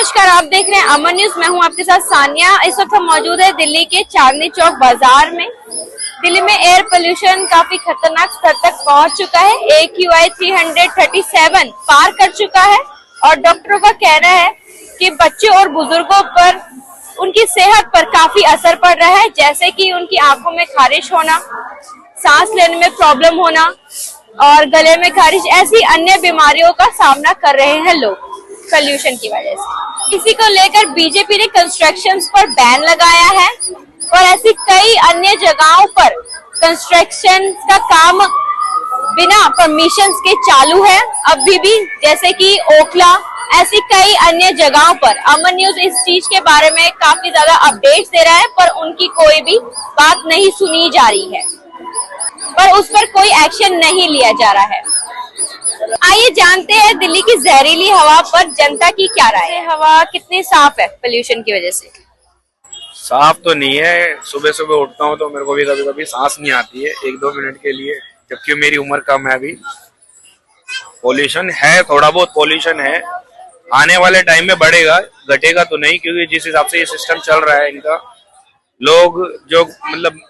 नमस्कार, आप देख रहे हैं अमन न्यूज। मैं हूं आपके साथ सानिया। इस वक्त हम मौजूद है दिल्ली के चांदनी चौक बाजार में। दिल्ली में एयर पोल्यूशन काफी खतरनाक स्तर तक पहुंच चुका है। AQI 337 पार कर चुका है और डॉक्टरों का कहना है कि बच्चों और बुजुर्गों पर, उनकी सेहत पर काफी असर पड़ रहा है, जैसे कि उनकी आंखों में खारिश होना, सांस लेने में प्रॉब्लम होना और गले में खारिश, ऐसी अन्य बीमारियों का सामना कर रहे हैं लोग पोल्यूशन की वजह से। इसी को लेकर बीजेपी ने कंस्ट्रक्शंस पर बैन लगाया है और ऐसी कई अन्य जगहों पर कंस्ट्रक्शन का काम बिना परमिशंस के चालू है अभी भी, जैसे कि ओखला, ऐसी कई अन्य जगहों पर। अमन न्यूज इस चीज के बारे में काफी ज्यादा अपडेट्स दे रहा है, पर उनकी कोई भी बात नहीं सुनी जा रही है, पर उस पर कोई एक्शन नहीं लिया जा रहा है। आइए जानते हैं दिल्ली की जहरीली हवा पर जनता की क्या राय है। हवा कितनी साफ है पोल्यूशन की वजह से? साफ तो नहीं है। सुबह सुबह उठता हूँ तो मेरे को भी कभी कभी सांस नहीं आती है 1-2 मिनट के लिए, जबकि मेरी उम्र कम है अभी। पोल्यूशन है, थोड़ा बहुत पोल्यूशन है। आने वाले टाइम में बढ़ेगा, घटेगा तो नहीं, क्योंकि जिस हिसाब से ये सिस्टम चल रहा है इनका, लोग जो मतलब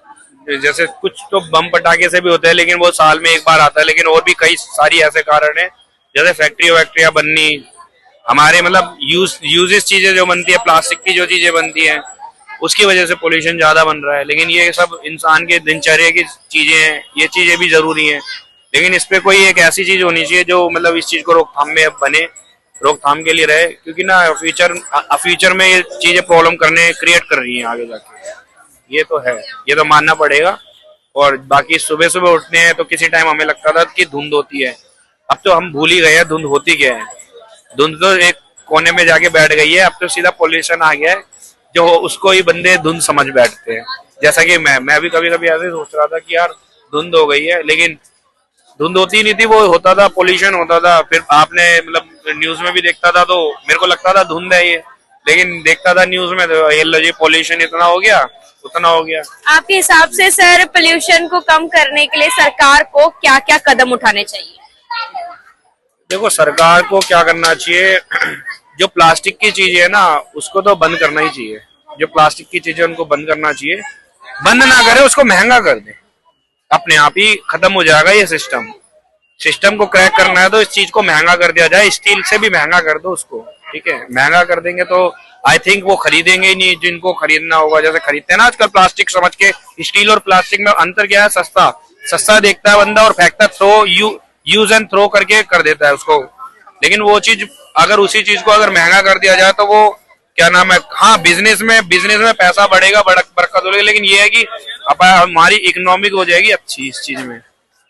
जैसे कुछ तो बम पटाखे से भी होते हैं, लेकिन वो साल में एक बार आता है, लेकिन और भी कई सारी ऐसे कारण है, जैसे फैक्ट्रियां बननी, हमारे मतलब यूजेस चीजें जो बनती है, प्लास्टिक की जो चीजें बनती हैं, उसकी वजह से पोल्यूशन ज्यादा बन रहा है। लेकिन ये सब इंसान के दिनचर्या की चीजें हैं, ये चीजें भी जरूरी हैं, लेकिन इस पे कोई एक ऐसी चीज होनी चाहिए जो मतलब इस चीज को रोकथाम में बने, रोकथाम के लिए रहे, क्योंकि ना फ्यूचर में ये चीजें प्रॉब्लम क्रिएट कर रही हैं आगे जाके। ये तो है, ये तो मानना पड़ेगा। और बाकी सुबह सुबह उठते हैं तो किसी टाइम हमें लगता था कि धुंध होती है, अब तो हम भूल ही गए हैं धुंध होती क्या है। धुंध तो एक कोने में जाके बैठ गई है, अब तो सीधा पोल्यूशन आ गया है, जो उसको ही बंदे धुंध समझ बैठते हैं। जैसा कि मैं भी कभी कभी ऐसे सोच रहा था कि यार धुंध हो गई है, लेकिन धुंध होती नहीं थी, वो होता था पोल्यूशन होता था। फिर आपने मतलब न्यूज में भी देखता था तो मेरे को लगता था धुंध है ये, लेकिन देखता था न्यूज में तो ये लो जी पोल्यूशन इतना हो गया, उतना हो गया। आपके हिसाब से सर पोल्यूशन को कम करने के लिए सरकार को क्या क्या कदम उठाने चाहिए? देखो सरकार को क्या करना चाहिए, जो प्लास्टिक की चीजें है ना उसको तो बंद करना ही चाहिए। जो प्लास्टिक की चीजें उनको बंद करना चाहिए, बंद ना करे उसको महंगा कर दे, अपने आप ही खत्म हो जाएगा ये सिस्टम को क्रैक करना है तो इस चीज को महंगा कर दिया जाए, स्टील से भी महंगा कर दो उसको, ठीक है। महंगा कर देंगे तो आई थिंक वो खरीदेंगे ही नहीं, जिनको खरीदना होगा। जैसे खरीदते हैं ना आजकल प्लास्टिक समझ के, स्टील और प्लास्टिक में अंतर क्या है? सस्ता देखता है बंदा और फेंकता, थ्रो यूज एंड थ्रो करके कर देता है उसको। लेकिन वो चीज अगर उसी चीज को अगर महंगा कर दिया जाए तो वो क्या नाम है, हाँ बिजनेस में पैसा बढ़ेगा, बरकत होगी, लेकिन ये है कि हमारी इकोनॉमिक हो जाएगी अच्छी इस चीज में,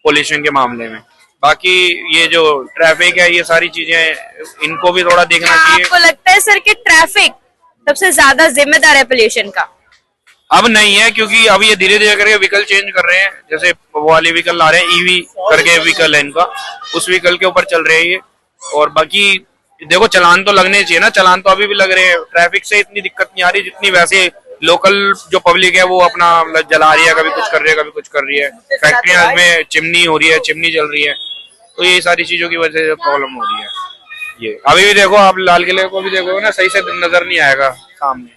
पोल्यूशन के मामले में। बाकी ये जो ट्रैफिक है, ये सारी चीजें इनको भी थोड़ा देखना चाहिए। आपको लगता है सर कि ट्रैफिक सबसे ज्यादा जिम्मेदार है पोल्यूशन का? अब नहीं है, क्योंकि अब ये धीरे धीरे करके व्हीकल चेंज कर रहे हैं। जैसे वो वाले व्हीकल आ रहे हैं, ईवी करके व्हीकल है इनका, उस व्हीकल के ऊपर चल रहे हैं ये। और बाकी देखो चलान तो लगने चाहिए ना, चलान तो अभी भी लग रहे हैं। ट्रैफिक से इतनी दिक्कत नहीं आ रही जितनी वैसे लोकल जो पब्लिक है वो अपना जला रही है, कभी कुछ कर रही है, कभी कुछ कर रही है। फैक्ट्रियां में चिमनी हो रही है, चिमनी जल रही है, तो ये सारी चीजों की वजह से प्रॉब्लम हो रही है। ये अभी भी देखो, आप लाल किले को भी देखोगे ना, सही से नजर नहीं आएगा सामने।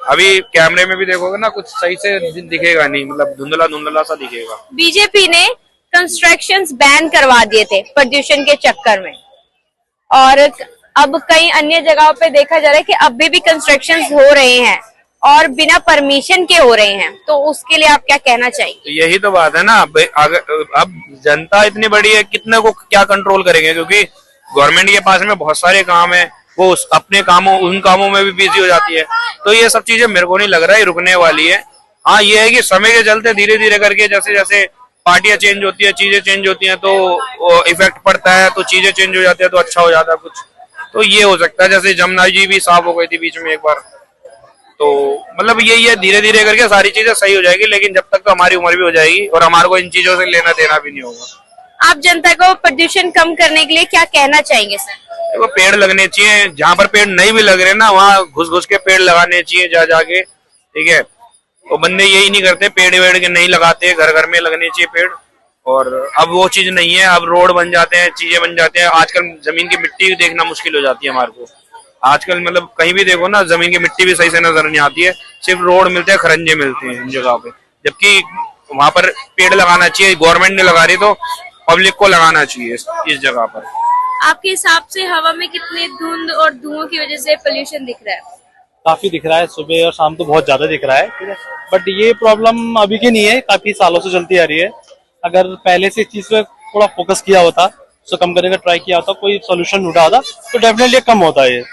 अभी कैमरे में भी देखोगे ना, कुछ सही से दिखेगा नहीं, मतलब धुंधला धुंधला सा दिखेगा। बीजेपी ने कंस्ट्रक्शंस बैन करवा दिए थे प्रदूषण के चक्कर में, और अब कई अन्य जगहों पे देखा जा रहा है कि अभी भी कंस्ट्रक्शंस हो रहे हैं और बिना परमिशन के हो रहे हैं, तो उसके लिए आप क्या कहना चाहिए? यही तो बात है ना, अब जनता इतनी बड़ी है, कितने को क्या कंट्रोल करेंगे, क्योंकि गवर्नमेंट के पास में बहुत सारे काम है, वो अपने उन कामों में भी बिजी हो जाती है। तो ये सब चीजें मेरे को नहीं लग रहा है रुकने वाली है। हाँ ये है कि समय के चलते धीरे धीरे करके जैसे जैसे पार्टियां चेंज होती है, चीजें चेंज होती हैं, तो इफेक्ट पड़ता है, तो चीजें चेंज हो जाती है, तो अच्छा हो जाता है कुछ। तो ये हो सकता है, जैसे जमुना जी भी साफ हो गई थी बीच में एक बार, तो मतलब यही है, धीरे धीरे करके सारी चीजें सही हो जाएगी। लेकिन जब तक तो हमारी उम्र भी हो जाएगी और हमारे को इन चीजों से लेना देना भी नहीं होगा। आप जनता को प्रदूषण कम करने के लिए क्या कहना चाहेंगे सर? देखो पेड़ लगने चाहिए, जहाँ पर पेड़ नहीं भी लग रहे ना वहाँ घुस घुस के पेड़ लगाने चाहिए जा जाके, ठीक है। वो बंदे यही नहीं करते, पेड़ वेड़ के नहीं लगाते, घर घर में लगने चाहिए पेड़। और अब वो चीज नहीं है, अब रोड बन जाते हैं, चीजें बन जाते हैं। आजकल जमीन की मिट्टी देखना मुश्किल हो जाती है हमारे को, आजकल मतलब कहीं भी देखो ना, जमीन की मिट्टी भी सही से नजर नहीं आती है, सिर्फ रोड मिलते हैं, खरंजे मिलते हैं इन जगह पे। जबकि वहां पर पेड़ लगाना चाहिए, गवर्नमेंट ने लगा रही तो पब्लिक को लगाना चाहिए इस जगह पर। आपके हिसाब से हवा में कितने धुंध और धुओं की वजह से पोल्यूशन दिख रहा है? काफी दिख रहा है, सुबह और शाम तो बहुत ज्यादा दिख रहा है, ठीक है। बट ये प्रॉब्लम अभी की नहीं है, काफी सालों से चलती आ रही है। अगर पहले से इस चीज पे थोड़ा फोकस किया होता, उसको कम करने का ट्राई किया होता, कोई सोल्यूशन ढूंढा होता, तो डेफिनेटली कम होता है ये।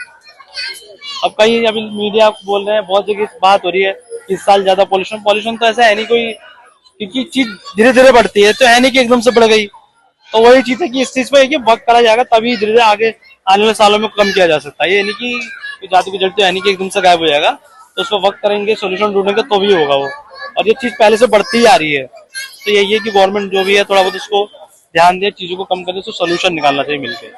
अब कहीं अभी मीडिया बोल रहे हैं, बहुत जगह बात हो रही है इस साल ज्यादा पॉल्यूशन तो ऐसा है नहीं कोई, क्योंकि चीज धीरे धीरे बढ़ती है, तो है नहीं कि एकदम से बढ़ गई। तो वही चीज है कि इस चीज पे वक्त करा जाएगा, तभी धीरे धीरे आगे आने वाले सालों में कम किया जा सकता है। ये नहीं कि जादू की जड़ तो है नहीं कि एकदम से गायब हो जाएगा, तो उसको वक्त करेंगे, सोल्यूशन ढूंढेंगे तो भी होगा वो। और ये चीज पहले से बढ़ती ही आ रही है, तो यही है कि गवर्नमेंट जो भी है थोड़ा बहुत उसको ध्यान दे, चीजों को कम करके उसको सोल्यूशन निकालना चाहिए मिलकर।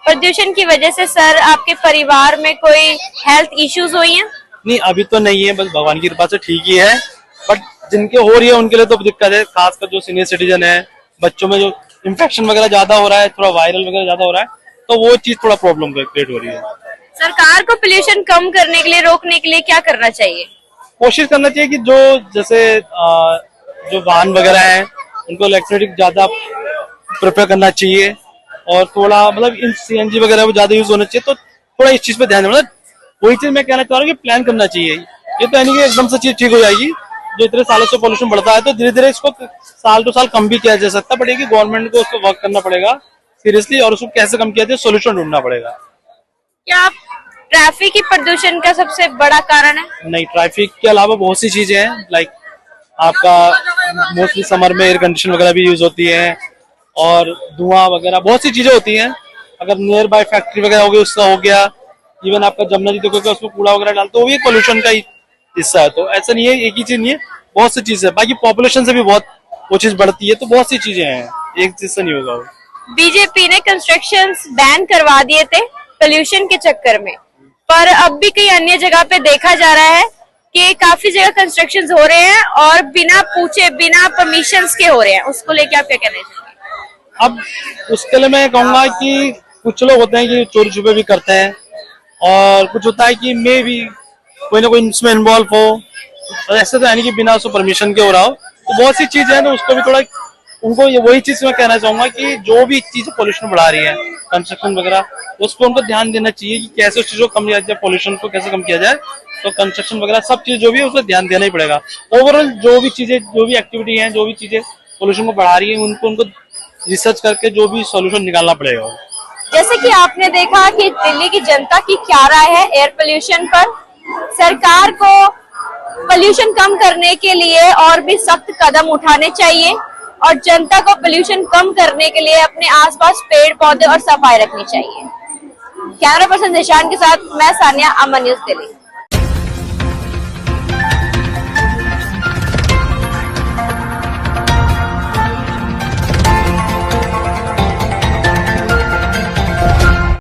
प्रदूषण की वजह से सर आपके परिवार में कोई हेल्थ इश्यूज हुई हैं? नहीं, अभी तो नहीं है, बस भगवान की कृपा से ठीक ही है। बट जिनके हो रही है उनके लिए तो दिक्कत है, खासकर जो सीनियर सिटीजन है, बच्चों में जो इन्फेक्शन वगैरह ज्यादा हो रहा है, थोड़ा वायरल वगैरह ज्यादा हो रहा है, तो वो चीज थोड़ा प्रॉब्लम क्रिएट हो रही है। सरकार को पोल्यूशन कम करने के लिए, रोकने के लिए क्या करना चाहिए? कोशिश करना चाहिए कि जो जैसे जो वाहन वगैरह है उनको इलेक्ट्रिक ज्यादा प्रेफर करना चाहिए, और थोड़ा मतलब इन सीएनजी वगैरह वो ज्यादा यूज होना चाहिए, तो थोड़ा इस चीज पे ध्यान देना। मतलब वही चीज मैं कहना चाह रहा हूँ कि प्लान करना चाहिए। ये तो नहीं कि एकदम से चीज ठीक हो जाएगी, जो इतने सालों से पॉल्यूशन बढ़ता है, तो धीरे धीरे इसको साल टू साल कम भी किया जा सकता है। बट ये कि गवर्नमेंट को उसको वर्क करना पड़ेगा सीरियसली, और उसको कैसे कम किया जाए सोल्यूशन ढूंढना पड़ेगा। क्या ट्रैफिक ही प्रदूषण का सबसे बड़ा कारण है? नहीं, ट्रैफिक के अलावा बहुत सी चीजें हैं, लाइक आपका मोस्टली समर में एयर कंडीशन वगैरह भी यूज होती है, और धुआं वगैरह बहुत सी चीजें होती हैं। अगर नियर बाय फैक्ट्री वगैरह हो गई, उसका हो गया, इवन आपका जमुना जी देखोगे उसमें कूड़ा वगैरह डालते हो, वो भी पोल्यूशन का ही हिस्सा है। तो ऐसा नहीं है, एक ही चीज नहीं है, बहुत सी चीजें है। बाकी पॉपुलेशन से भी बहुत वो चीज बढ़ती है, तो बहुत सी चीजें हैं, एक चीज से नहीं होगा वो। बीजेपी ने कंस्ट्रक्शंस बैन करवा दिए थे पोल्यूशन के चक्कर में, पर अब भी कई अन्य जगह पे देखा जा रहा है कि काफी जगह कंस्ट्रक्शंस हो रहे हैं और बिना पूछे, बिना परमिशंस के हो रहे हैं। उसको लेके आप क्या कहना चाहेंगे? अब उसके लिए मैं कहूंगा कि कुछ लोग होते हैं कि चोरी छुपे भी करते हैं, और कुछ होता है कि मे भी कोई ना कोई इसमें इन्वॉल्व हो, तो ऐसे तो है नहीं कि बिना उसको परमिशन के हो रहा हो। तो बहुत सी चीजें हैं, तो उसको भी थोड़ा उनको ये वही चीज मैं कहना चाहूंगा कि जो भी चीजें पोल्यूशन बढ़ा रही है, कंस्ट्रक्शन वगैरह, उसको उनको ध्यान देना चाहिए कि कैसे उस चीज को कम किया जाए, पोल्यूशन को कैसे कम किया जाए। तो कंस्ट्रक्शन वगैरह सब चीज जो भी है उसको ध्यान देना ही पड़ेगा। ओवरऑल जो भी चीजें, जो भी एक्टिविटी है, जो भी चीजें पोल्यूशन को बढ़ा रही है, उनको रिसर्च करके जो भी सॉल्यूशन निकालना पड़ेगा। जैसे कि आपने देखा कि दिल्ली की जनता की क्या राय है एयर पोल्यूशन पर। सरकार को पोल्यूशन कम करने के लिए और भी सख्त कदम उठाने चाहिए, और जनता को पोल्यूशन कम करने के लिए अपने आसपास पेड़ पौधे और सफाई रखनी चाहिए। कैमरा पर्सन निशान के साथ मैं सानिया, अमन न्यूज़ दिल्ली।